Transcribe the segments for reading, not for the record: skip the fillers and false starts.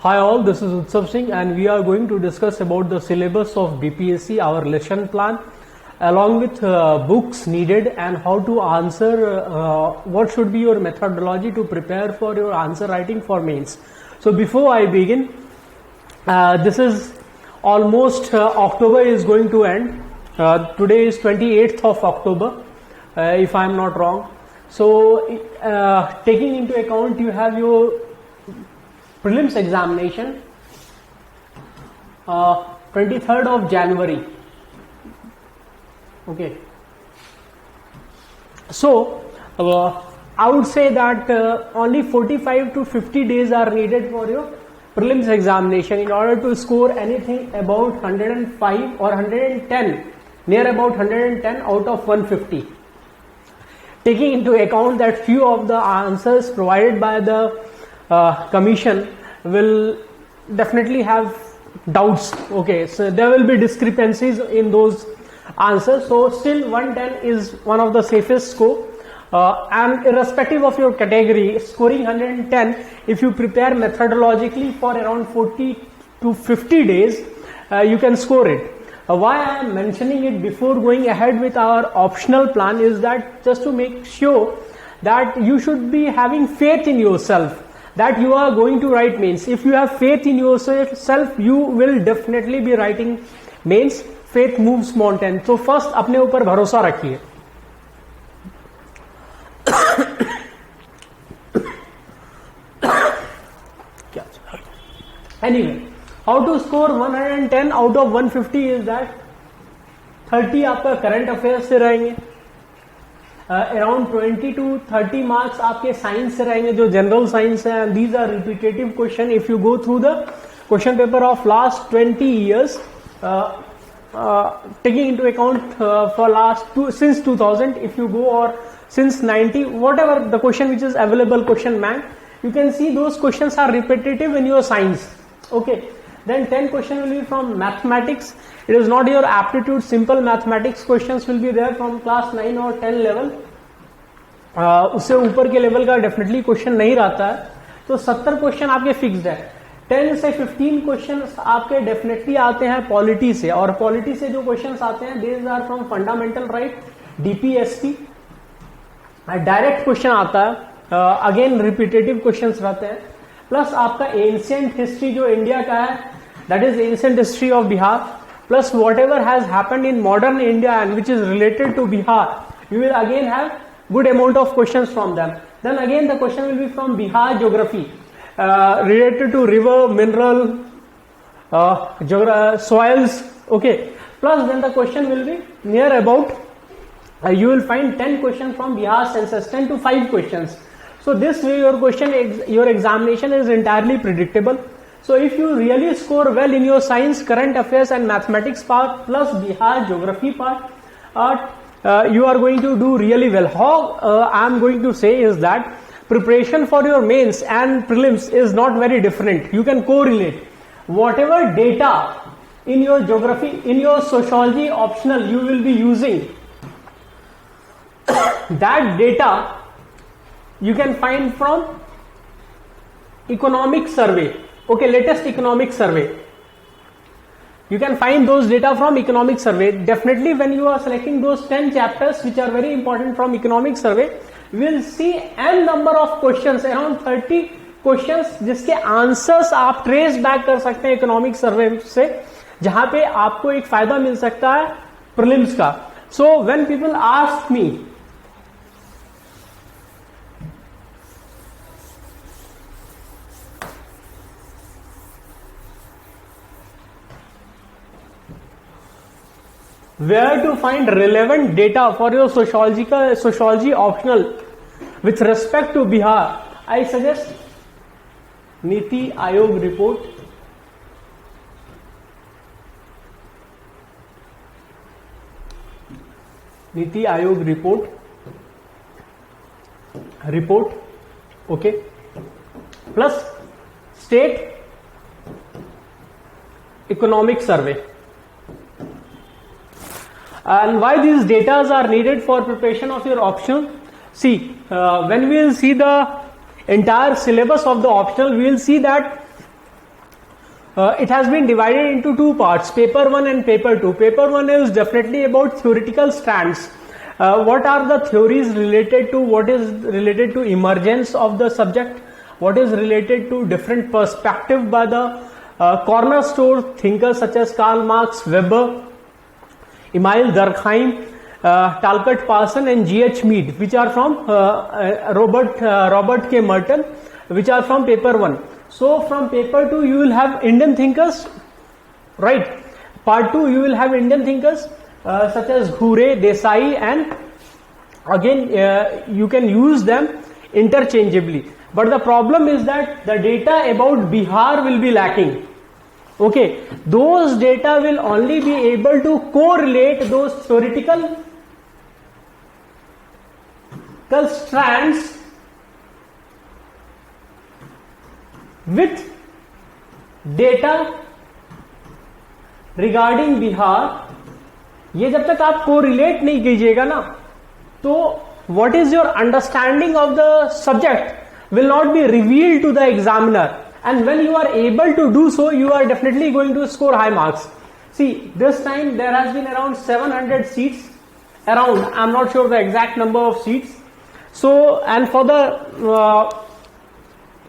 Hi all, this is Utsav Singh and we are going to discuss about the syllabus of BPSC, our lesson plan, along with books needed and how to answer, what should be your methodology to prepare for your answer writing for mains. So before I begin, this is almost October is going to end. Today is 28th of October, if I am not wrong. So taking into account you have your prelims examination 23rd of January. Okay, so I would say that only 45 to 50 days are needed for your prelims examination in order to score anything about 105 or 110, near about 110 out of 150. Taking into account that few of the answers provided by the commission will definitely have doubts. Okay, so there will be discrepancies in those answers. So still 110 is one of the safest score. And irrespective of your category, scoring 110, if you prepare methodologically for around 40 to 50 days, you can score it. Why I am mentioning it before going ahead with our optional plan is that just to make sure that you should be having faith in yourself that you are going to write mains. If you have faith in yourself, you will definitely be writing mains. Faith moves mountain. So first अपने ऊपर भरोसा रखिए. Anyway, how to score 110 out of 150 is that 30 आपका current affairs से रहेंगे, around 20 to 30 marks आपके science से रहेंगे जो जनरल साइंस है. These are repetitive question. If you go through the question paper of last 20 years, taking into account for since 2000, if you go, or since 90, whatever the question which is available, question bank, you can see those questions are repetitive in your science. Okay, then 10 question will be from mathematics. It is not your aptitude, simple mathematics questions will be there from class 9 or 10 level. उससे ऊपर के level का definitely question नहीं रहता है. तो 70 question आपके fixed है. 10 से 15 क्वेश्चन आपके डेफिनेटली आते हैं पॉलिटी से, और पॉलिटी से जो क्वेश्चन आते हैं these are from fundamental right, DPSP. Direct question आता है, अगेन रिपीटेटिव क्वेश्चंस रहते हैं. प्लस आपका एंशिएंट हिस्ट्री जो इंडिया का है, that is ancient history of Bihar, plus whatever has happened in modern India and which is related to Bihar, you will again have good amount of questions from them. Then again the question will be from Bihar geography, related to river, mineral, soils. Okay, plus then the question will be near about, you will find 10 questions from Bihar census, 10 to 5 questions. So this way your examination is entirely predictable. So if you really score well in your science, current affairs and mathematics part plus Bihar geography part, you are going to do really well. How I am going to say is that preparation for your mains and prelims is not very different. You can correlate whatever data in your geography, in your sociology optional you will be using. That data you can find from economic survey. Okay, latest economic survey. You can find those data from economic survey. Definitely when you are selecting those 10 chapters which are very important from economic survey, we will see n number of questions, around 30 questions जिसके answers आप trace back कर सकते हैं economic survey से, जहां पे आपको एक फायदा मिल सकता है प्रीलिम्स का. So when people ask me where to find relevant data for your sociology optional with respect to Bihar, I suggest Niti Aayog report. Niti Aayog report. Okay, plus state economic survey. And why these data are needed for preparation of your optional? See, when we will see the entire syllabus of the optional, we will see that it has been divided into two parts, paper 1 and paper 2. Paper 1 is definitely about theoretical strands. What are the theories related to, what is related to emergence of the subject, what is related to different perspective by the cornerstone thinkers such as Karl Marx, Weber, Emile Durkheim, Talcott Parson and G.H. Mead, which are from Robert K. Merton, which are from paper 1. So from paper 2 you will have Indian thinkers, right? Part 2 you will have Indian thinkers such as Ghure, Desai, and again you can use them interchangeably. But the problem is that the data about Bihar will be lacking. Okay, those data will only be able to correlate those theoretical strands with data regarding Bihar. ये जब तक आप correlate नहीं कीजिएगा ना, तो what is your understanding of the subject will not be revealed to the examiner, and when you are able to do so, you are definitely going to score high marks. See, this time there has been around 700 seats, around, I'm not sure the exact number of seats. So, and for the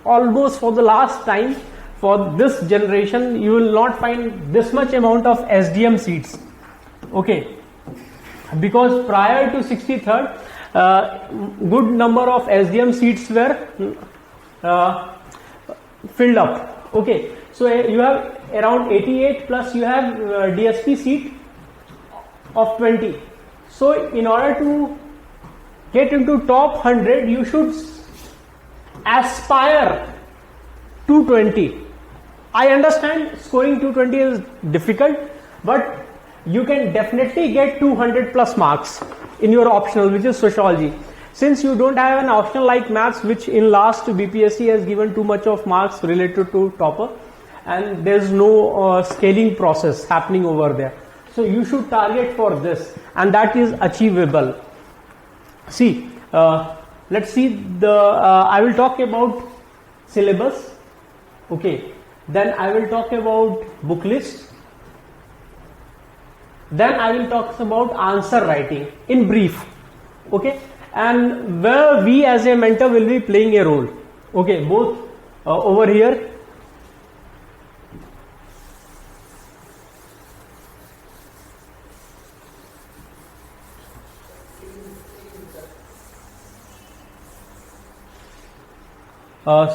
almost for the last time for this generation, you will not find this much amount of SDM seats. Okay, because prior to 63rd, good number of SDM seats were filled up. Okay, so you have around 88 plus you have DSP seat of 20. So in order to get into top 100, you should aspire to 20. I understand scoring 220 is difficult, but you can definitely get 200 plus marks in your optional, which is sociology. Since you don't have an optional like maths, which in last BPSC has given too much of marks related to topper, and there's no scaling process happening over there. So you should target for this, and that is achievable. See, let's see the, I will talk about syllabus, okay, then I will talk about book list, then I will talk about answer writing in brief, okay, and where we as a mentor will be playing a role, okay, both over here.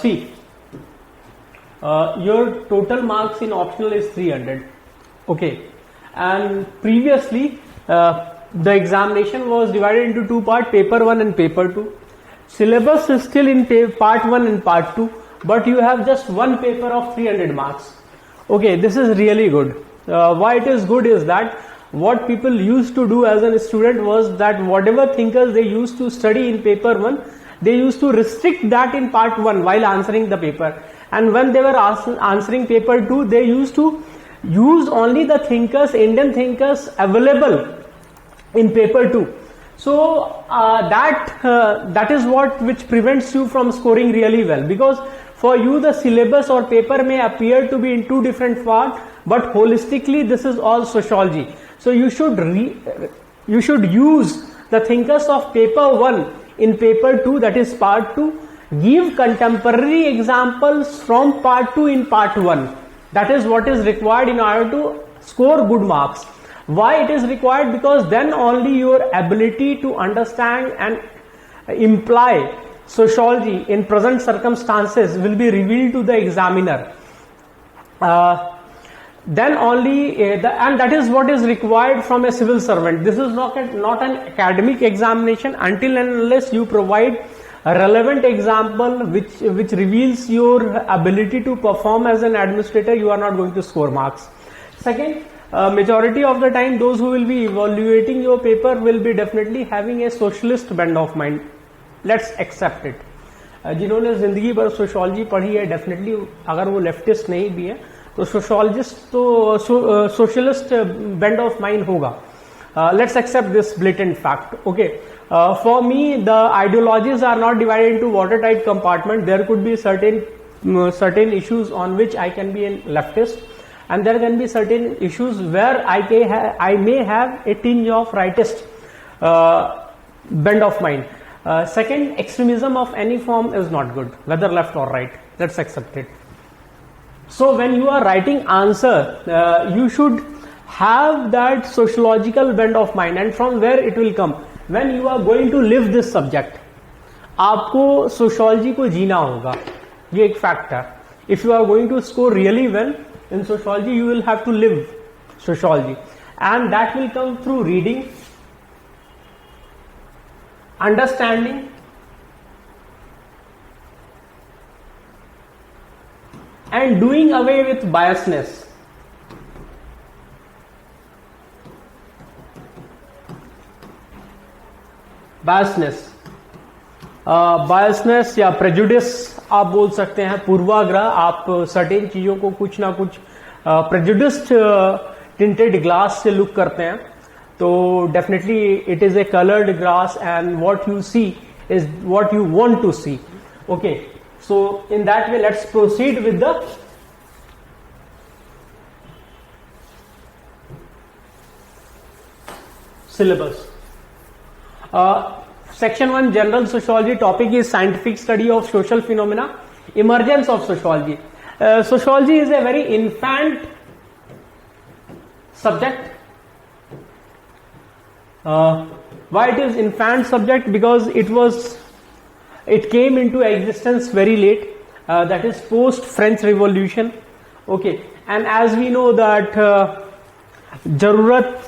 See, your total marks in optional is 300, okay, and previously the examination was divided into two parts, paper 1 and paper 2. Syllabus is still in part 1 and part 2, but you have just one paper of 300 marks. Okay, this is really good. Why it is good is that what people used to do as a student was that whatever thinkers they used to study in paper 1, they used to restrict that in part 1 while answering the paper, and when they were answering paper 2, they used to use only the thinkers, Indian thinkers available in paper 2. So that is what which prevents you from scoring really well, because for you the syllabus or paper may appear to be in two different parts, but holistically this is all sociology. So you should use the thinkers of paper 1 in paper 2, that is part 2, give contemporary examples from part 2 in part 1. That is what is required in order to score good marks. Why it is required? Because then only your ability to understand and imply sociology in present circumstances will be revealed to the examiner. Then only, and that is what is required from a civil servant. This is not an academic examination until and unless you provide a relevant example which reveals your ability to perform as an administrator. You are not going to score marks. Second, majority of the time those who will be evaluating your paper will be definitely having a socialist bent of mind. Let's accept it. जिन्होंने जिंदगी भर sociology पढ़ी है, definitely अगर वो leftist नहीं भी है तो सोशोलॉजिस्ट तो सोशलिस्ट बेंड ऑफ माइंड होगा. Let's accept this blatant fact. Okay, for me the ideologies are not divided into watertight compartment. There could be certain certain issues on which I can be a leftist, and there can be certain issues where I may have a tinge of rightist bend of mind. Second, extremism of any form is not good, whether left or right. That's accepted. So when you are writing answer, you should have that sociological bend of mind, and from where it will come? When you are going to live this subject. आपको sociology को जीना होगा, ये एक fact है. If you are going to score really well in sociology, you will have to live sociology, and that will come through reading, understanding, and doing away with biasness. Biasness या prejudice आप बोल सकते हैं, पूर्वाग्रह. आप certain चीजों को कुछ ना कुछ प्रेजुडिस्ड टिंटेड ग्लास से लुक करते हैं, तो definitely it is a coloured glass and what you see is what you want to see. Okay, so in that way let's proceed with the syllabus. Section 1, general sociology. Topic is scientific study of social phenomena. Emergence of sociology. Sociology is a very infant subject. Why it is infant subject? Because it came into existence very late, that is post French Revolution. Okay, and as we know that जरूरत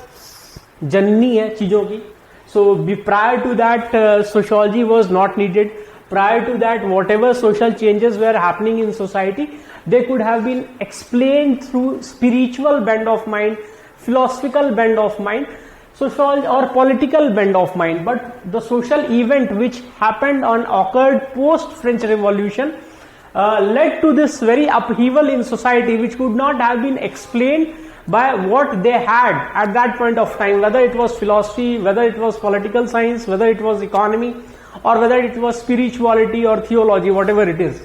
जननी है चीजों की. So prior to that sociology was not needed. Prior to that, whatever social changes were happening in society, they could have been explained through spiritual bend of mind, philosophical bend of mind, social or political bend of mind. But the social event which occurred post French Revolution led to this very upheaval in society, which could not have been explained by what they had at that point of time, whether it was philosophy, whether it was political science, whether it was economy, or whether it was spirituality or theology, whatever it is.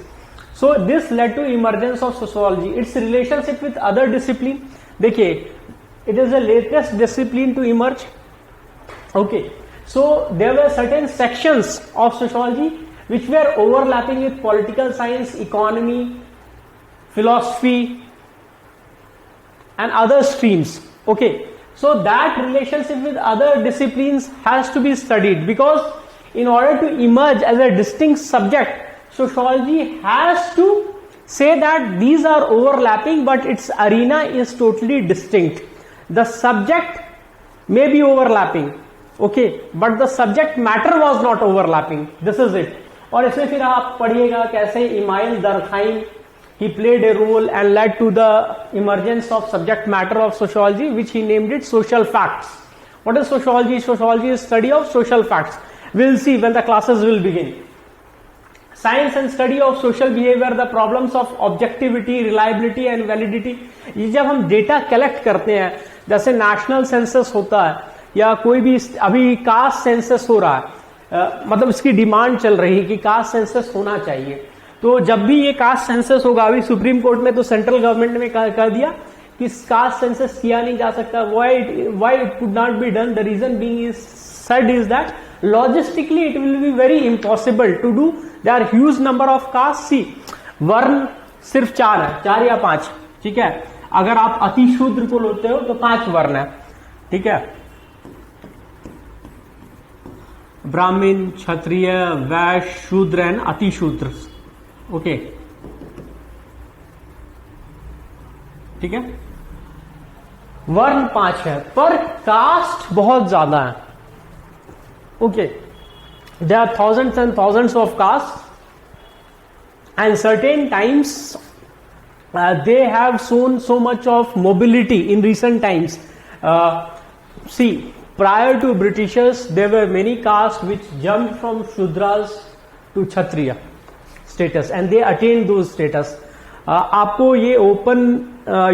So this led to emergence of sociology. Its relationship with other discipline, देखिए, it is the latest discipline to emerge. Okay, so there were certain sections of sociology which were overlapping with political science, economy, philosophy, and other streams. Okay, so that relationship with other disciplines has to be studied, because in order to emerge as a distinct subject, sociology has to say that these are overlapping, but its arena is totally distinct. The subject may be overlapping, okay, but the subject matter was not overlapping. This is it. और इसमें फिर आप पढ़िएगा कैसे email दरखाइम he played a role and led to the emergence of subject matter of sociology, which he named it social facts. What is sociology? Sociology is study of social facts. We'll see when the classes will begin. Science and study of social behavior, the problems of objectivity, reliability and validity. ये जब हम data collect करते हैं, जैसे national census होता है या कोई भी अभी कास्ट सेंसस हो रहा है, मतलब इसकी डिमांड चल रही है कि कास्ट सेंसस होना चाहिए. तो जब भी ये कास्ट सेंसस होगा, अभी सुप्रीम कोर्ट में तो सेंट्रल गवर्नमेंट ने कह दिया कि कास्ट सेंसस किया नहीं जा सकता. Why it could not be done? The reason being is said is that logistically it will be very impossible to do. They are huge number of caste. See, वर्ण सिर्फ 4 है, 4 या 5, ठीक है. अगर आप अति शूद्र को लेते हो तो 5 वर्ण है, ठीक है. ब्राह्मण, क्षत्रिय, वैश्य, शूद्र एंड अति शूद्र. ओके, ठीक है. वर्ण 5 है, पर कास्ट बहुत ज्यादा है. Okay, there are thousands and thousands of castes, and certain times they have shown so much of mobility in recent times. See, prior to Britishers, there were many castes which jumped from Shudras to Kshatriya status, and they attained those status. आपको ये open,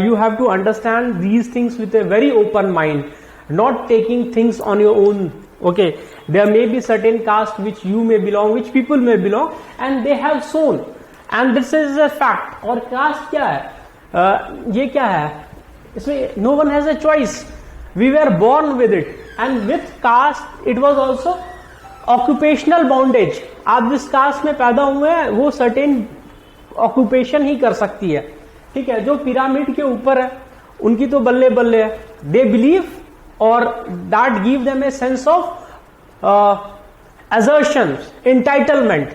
you have to understand these things with a very open mind, not taking things on your own. Okay, there may be certain caste which you may belong, which people may belong, and they have shown and this is a fact. और caste क्या है? ये क्या है? इसमें no one has a choice, we were born with it, and with caste it was also occupational bondage. आप जिस cast में पैदा हुए हैं वो सर्टेन ऑक्यूपेशन ही कर सकती है, ठीक है। जो पिरामिड के ऊपर है उनकी तो बल्ले बल्ले है, दे बिलीव और that give them a sense of assertion, entitlement,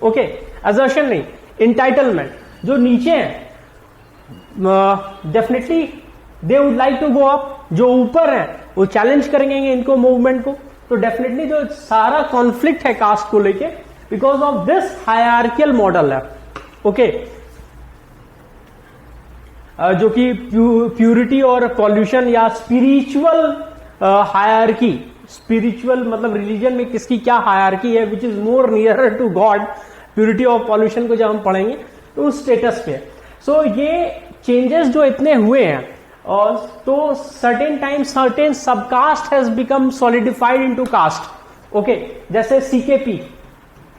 okay, assertion नहीं, एंटाइटलमेंट। जो नीचे है definitely they would like to go up, जो ऊपर है वो चैलेंज करेंगे इनको, मूवमेंट को। तो डेफिनेटली जो सारा कॉन्फ्लिक्ट है कास्ट को लेके, because of this hierarchical model है, ओके। जो कि प्यूरिटी और पॉल्यूशन या स्पिरिचुअल हायरार्की, स्पिरिचुअल मतलब रिलीजन में किसकी क्या हायरार्की है, which is more near to god, purity और पॉल्यूशन को जब हम पढ़ेंगे तो उस स्टेटस पे। सो ये चेंजेस जो इतने हुए हैं, और तो certain time certain subcaste has become solidified into caste, okay. जैसे सीकेपी,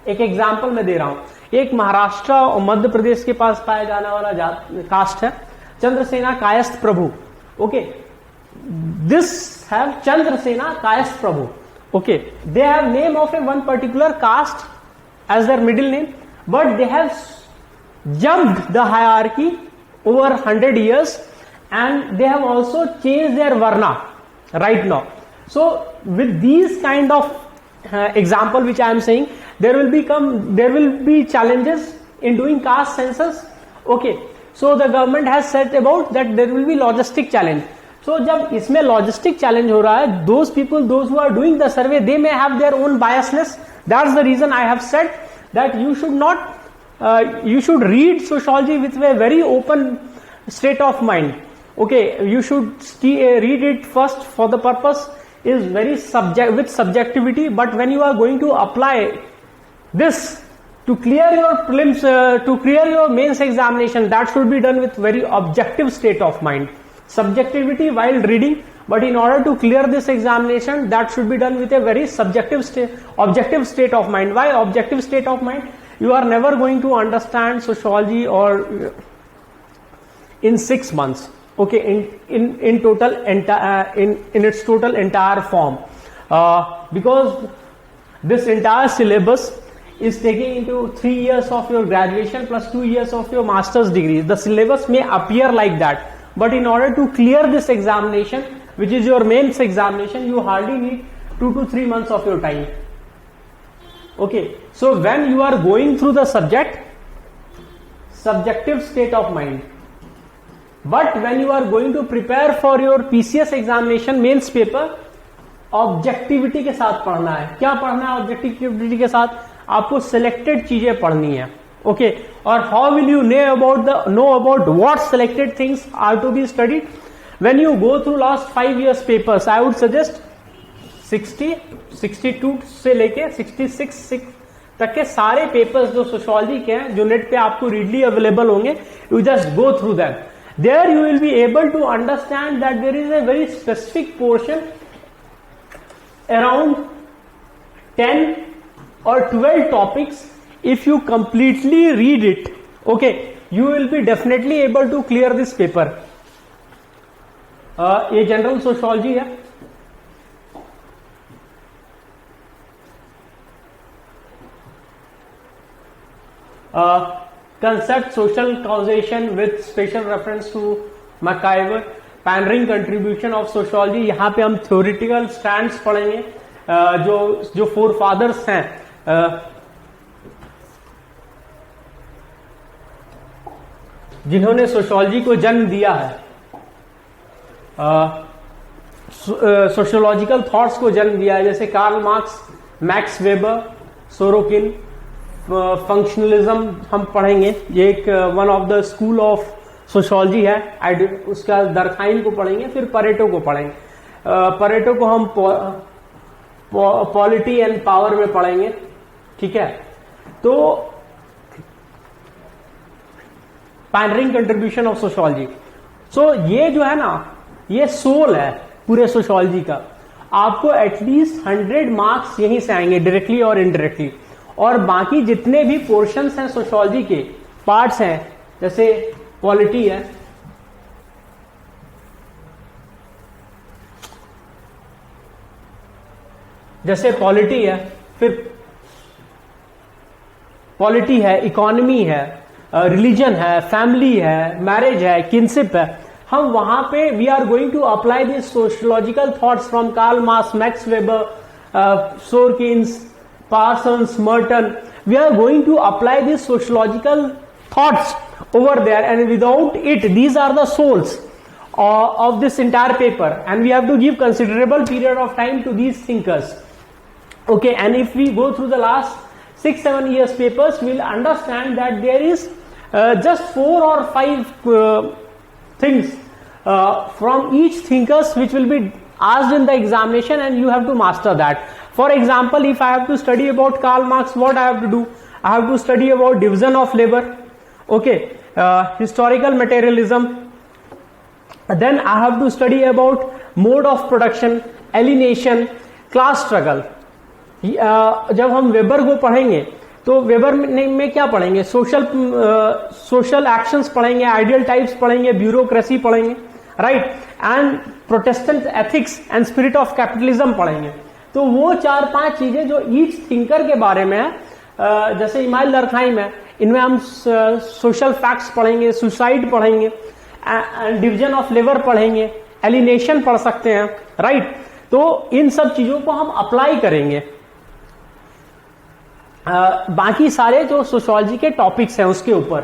एक एग्जांपल मैं दे रहा हूं। एक महाराष्ट्र और मध्य प्रदेश के पास पाया जाने वाला कास्ट है Chandrasena Kayastha Prabhu, okay. This have Chandrasena Kayastha Prabhu, okay. They have name of a one particular caste as their middle name, but they have jumped the hierarchy over 100 years, and they have also changed their varna right now. So with these kind of example which I am saying, there will be challenges in doing caste census, okay. So the government has said about that there will be logistic challenge. So जब इसमें logistic challenge हो रहा है, those people, those who are doing the survey, they may have their own biasness. That's the reason I have said that you should not, you should read sociology with a very open state of mind. Okay, you should read it first for the purpose is very with subjectivity, but when you are going to apply this to clear your prelims, to clear your mains examination, that should be done with very objective state of mind. Subjectivity while reading, but in order to clear this examination, that should be done with a very objective state of mind. Why objective state of mind? You are never going to understand sociology or in 6 months, okay, in total in its total entire form, because this entire syllabus is taking into 3 years of your graduation plus 2 years of your master's degree. The syllabus may appear like that, but in order to clear this examination, which is your mains examination, you hardly need 2 to 3 months of your time, okay. So when you are going through the subject, subjective state of mind, but when you are going to prepare for your PCS examination mains paper, objectivity के साथ पढ़ना है। क्या पढ़ना है objectivity के साथ? आपको सिलेक्टेड चीजें पढ़नी है, ओके। और how will you know about what selected things are to be studied? When you go through last 5 years papers, I would suggest 60, 62 से लेके 66 तक के सारे पेपर्स जो सोशियोलॉजी के हैं, जो नेट पे आपको रीडली अवेलेबल होंगे, you just go through them. There you will be able to understand that there is a very specific portion around 10 or 12 topics. If you completely read it, okay, you will be definitely able to clear this paper. ये general sociology है। Concept social causation with special reference to MacIver, pioneering contribution of sociology. यहां पे हम theoretical stands पढ़ेंगे, जो four fathers हैं, जिन्होंने sociology को जन्म दिया है, सोशियोलॉजिकल थॉट्स को जन्म दिया है, जैसे Karl Marx, Max Weber, Sorokin. Functionalism हम पढ़ेंगे, ये एक one of the school of sociology है। उसका दरखाइन को पढ़ेंगे, फिर परेटो को पढ़ेंगे। परेटो को हम पॉलिटी एंड पावर में पढ़ेंगे, ठीक है। तो पैनरिंग कंट्रीब्यूशन ऑफ सोशियोलॉजी, सो ये जो है ना, ये सोल है पूरे सोशियोलॉजी का। आपको एटलीस्ट 100 मार्क्स यहीं से आएंगे, डायरेक्टली और इनडायरेक्टली। और बाकी जितने भी पोर्शंस हैं सोशियोलॉजी के, पार्ट्स हैं, जैसे पॉलिटी है, फिर पॉलिटी है, इकोनॉमी है, रिलीजन है, फैमिली है, मैरिज है, किनशिप है, हम वहां पे we are going to apply this sociological thoughts from Karl Marx, Max Weber, Sorokins, Parsons, Merton. We are going to apply these sociological thoughts over there, and without it, these are the souls of this entire paper, and we have to give considerable period of time to these thinkers. Okay, and if we go through the last 6-7 years papers, we'll understand that there is just 4 or 5 things from each thinkers which will be asked in the examination, and you have to master that. For example, if I have to study about Karl Marx, what I have to do? I have to study about division of labor, okay, historical materialism. Then I have to study about mode of production, alienation, class struggle. जब हम weber को पढ़ेंगे तो weber में क्या पढ़ेंगे? Social actions पढ़ेंगे, ideal types पढ़ेंगे, ब्यूरोक्रेसी पढ़ेंगे, right, and Protestant ethics and spirit of capitalism पढ़ेंगे. तो वो 4-5 चीजें जो ईच थिंकर के बारे में है, जैसे इमाइल दरखाइम है, इनमें हम सोशल फैक्ट्स पढ़ेंगे, सुसाइड पढ़ेंगे, डिवीजन ऑफ लेबर पढ़ेंगे, एलिनेशन पढ़ सकते हैं, राइट. तो इन सब चीजों को हम अप्लाई करेंगे. बाकी सारे जो सोशियोलॉजी के टॉपिक्स हैं उसके ऊपर,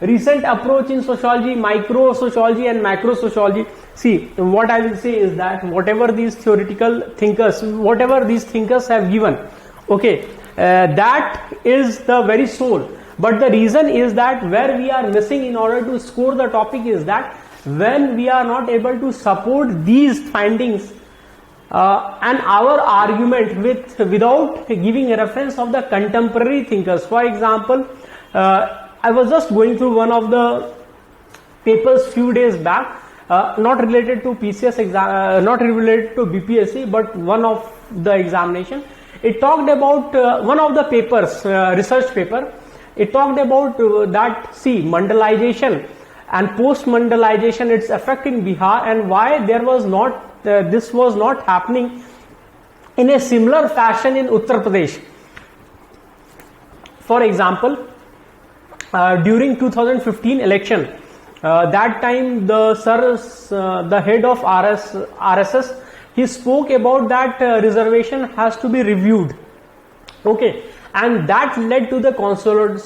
recent approach in sociology, micro sociology and macro sociology. See, what I will say is that whatever these theoretical thinkers, whatever these thinkers have given, okay, that is the very soul. But the reason is that where we are missing in order to score the topic is that when we are not able to support these findings and our argument without giving a reference of the contemporary thinkers. For example, I was just going through one of the papers few days back, not related to PCS exam, not related to BPSC, but one of the examination. It talked about one of the papers, research paper. It talked about that, see, mandalization and post-mandalization, its effect in Bihar, and why there was not this was not happening in a similar fashion in Uttar Pradesh. For example, during 2015 election, that time the head of RSS, he spoke about that reservation has to be reviewed, okay, and that led to the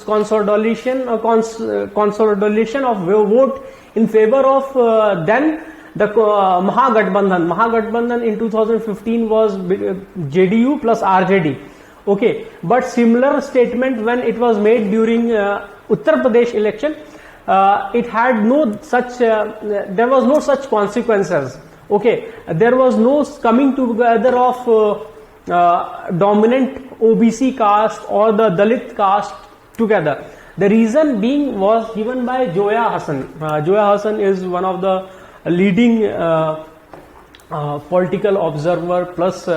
consolidation of vote in favor of then the Mahagathbandhan in 2015 was JDU plus RJD. Okay, but similar statement when it was made during Uttar Pradesh election, it had no such, there was no such consequences. Okay, there was no coming together of dominant OBC caste or the Dalit caste together. The reason being was given by Joya Hassan. Joya Hassan is one of the leading political observer, plus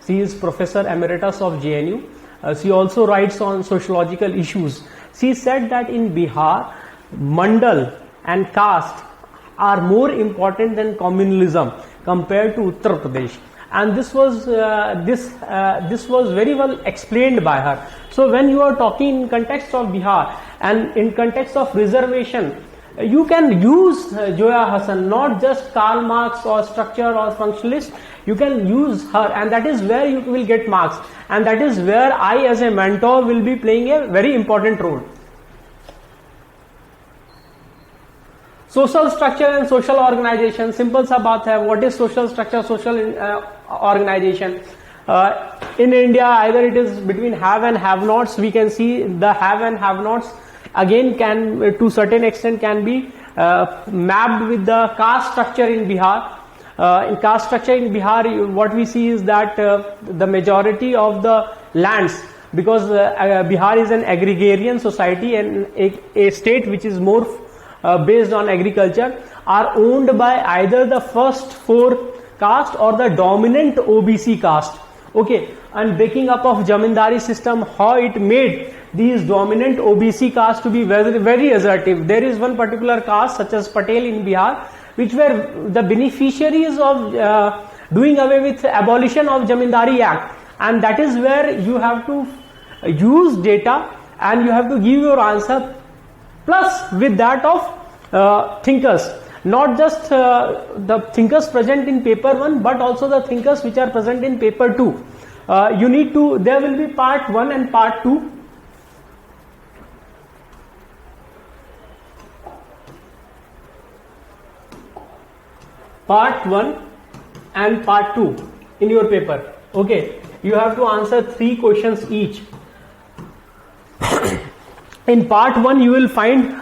she is Professor Emeritus of JNU. She also writes on sociological issues. She said that in Bihar, Mandal and caste are more important than communalism compared to Uttar Pradesh. And this was very well explained by her. So when you are talking in context of Bihar and in context of reservation, you can use Joya Hassan, not just Karl Marx or structure or functionalist. You can use her, and that is where you will get marks, and that is where I as a mentor will be playing a very important role. Social structure and social organization, simple सा बात है. What is social structure, social organization? In India, either it is between have and have nots. We can see the have and have nots again can to certain extent can be mapped with the caste structure in Bihar. In caste structure in Bihar, what we see is that the majority of the lands, because Bihar is an agrarian society and a state which is more based on agriculture, are owned by either the first 4 caste or the dominant OBC caste. Okay, and breaking up of Jamindari system, how it made these dominant OBC castes to be very, very assertive. There is one particular caste such as Patel in Bihar, which were the beneficiaries of doing away with abolition of Jamindari Act, and that is where you have to use data and you have to give your answer plus with that of thinkers, not just the thinkers present in paper 1 but also the thinkers which are present in paper 2. You need to, there will be part 1 and part 2. Part 1 and part 2 in your paper. Okay, you have to answer 3 questions each. In part 1 you will find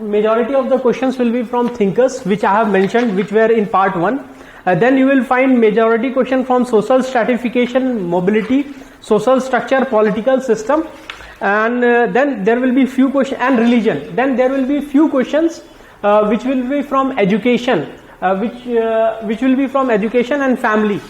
majority of the questions will be from thinkers, which I have mentioned, which were in part 1. Then you will find majority question from social stratification, mobility, social structure, political system, and then there will be few questions, and religion. Then there will be few questions which will be from education, which will be from education and family.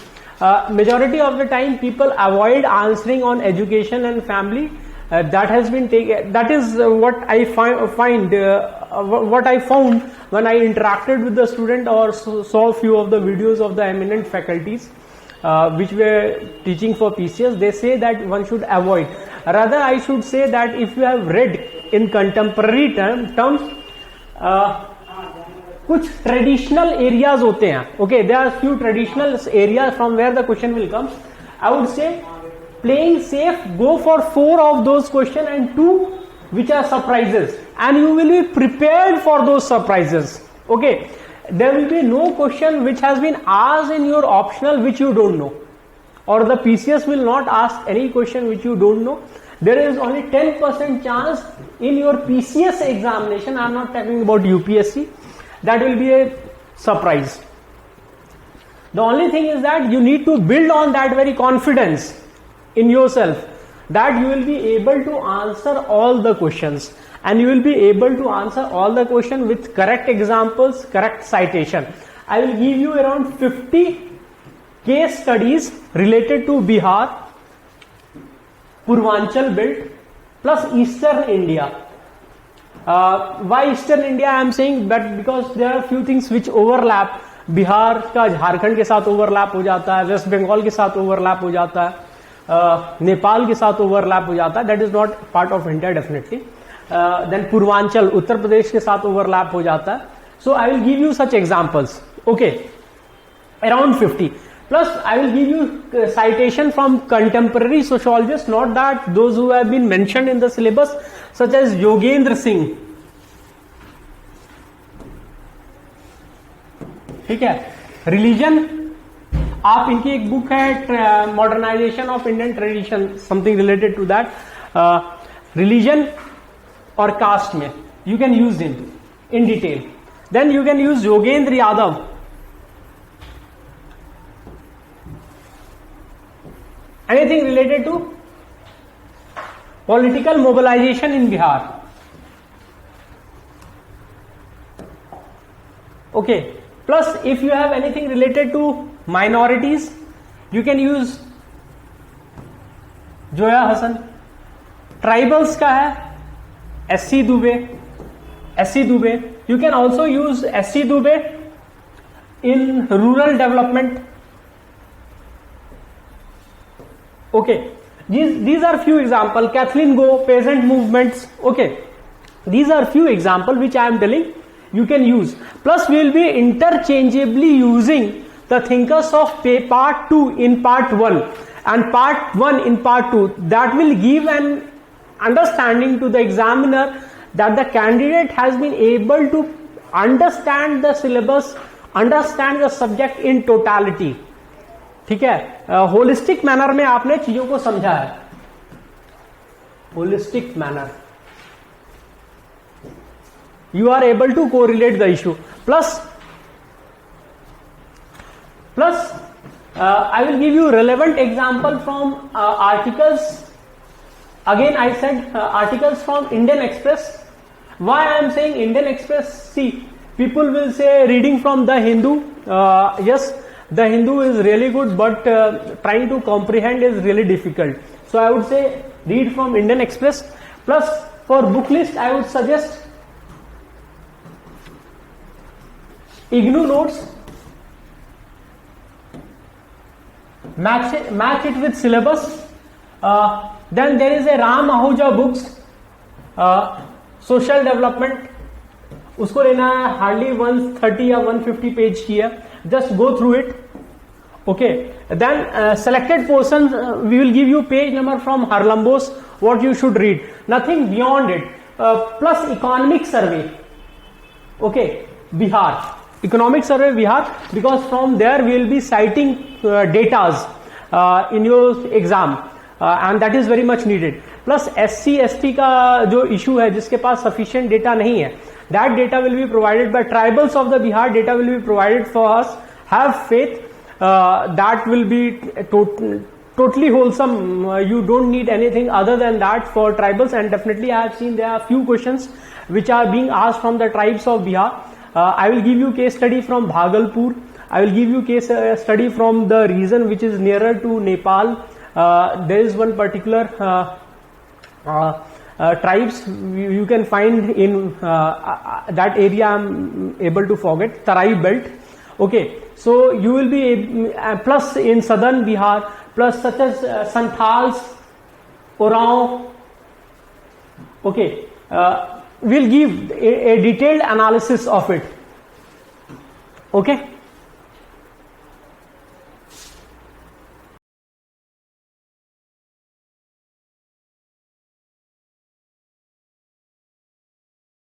Majority of the time people avoid answering on education and family. That has been taken. That is what I find what I found when I interacted with the student or saw few of the videos of the eminent faculties which were teaching for PCS. They say that one should avoid. Rather, I should say that if you have read in contemporary terms, कुछ traditional areas होते हैं. Okay, there are few traditional areas from where the question will come. I would say playing safe, go for 4 of those questions and 2 which are surprises, and you will be prepared for those surprises. Okay, there will be no question which has been asked in your optional which you don't know, or the PCS will not ask any question which you don't know. There is only 10% chance in your PCS examination, I am not talking about UPSC, that will be a surprise. The only thing is that you need to build on that very confidence in yourself, that you will be able to answer all the questions, and you will be able to answer all the questions with correct examples, correct citation. I will give you around 50 case studies related to Bihar, Purvanchal belt plus Eastern India. Why Eastern India I am saying? But because there are few things which overlap. Bihar का झारखंड के साथ overlap हो जाता है, waste Bengal के साथ overlap हो जाता है, नेपाल के साथ ओवरलैप हो जाता है. That is not part of India definitely. Then Purvanchal Uttar Pradesh के साथ ओवरलैप हो जाता है. So I will give you such examples. Okay, around 50 plus I will give you citation from contemporary sociologists, not that those who have been mentioned in the syllabus, such as Yogendra Singh. ठीक है. Religion, आप इनकी एक book है modernisation of Indian tradition, something related to that. Religion और caste में you can use in detail. Then you can use Yogendra Yadav. Anything related to political mobilisation in Bihar. Okay. Plus, if you have anything related to minorities, you can use Zoya Hasan. Tribals का है SC Dube. You can also use SC Dubey in rural development. Okay, these are few examples. Kathleen Go, peasant movements. Okay, these are few examples which I am telling you can use. Plus we will be interchangeably using the thinkers of part 2 in part 1 and part 1 in part 2. That will give an understanding to the examiner that the candidate has been able to understand the syllabus, understand the subject in totality. ठीक है, holistic manner में आपने चीजों को समझा है. Holistic manner, you are able to correlate the issue. Plus I will give you relevant example from articles. Again I said articles from Indian Express. Why I am saying Indian Express? See, people will say reading from the Hindu. Yes, the Hindu is really good, but trying to comprehend is really difficult. So I would say read from Indian Express. Plus for book list I would suggest IGNOU notes, match it with syllabus. Then there is a Ram Ahuja books, social development, उसको लेना है, hardly 130 या 150 page की है, just go through it. Okay, then selected portions we will give you page number from Harlambos what you should read, nothing beyond it. Plus economic survey, okay, Bihar, economic survey Bihar, because from there we will be citing datas in your exam and that is very much needed. Plus SC ST का जो issue है, जिसके पास sufficient data नहीं है, that data will be provided by tribals of the Bihar, data will be provided for us. Have faith. That will be totally wholesome. You don't need anything other than that for tribals, and definitely I have seen there are few questions which are being asked from the tribes of Bihar. I will give you case study from Bhagalpur. I will give you case study from the region which is nearer to Nepal. There is one particular tribes you can find in that area. I am able to forget, Tarai belt. Okay, so you will be plus in southern Bihar, plus such as Santals, Oraon. Okay, we'll give a detailed analysis of it. Okay.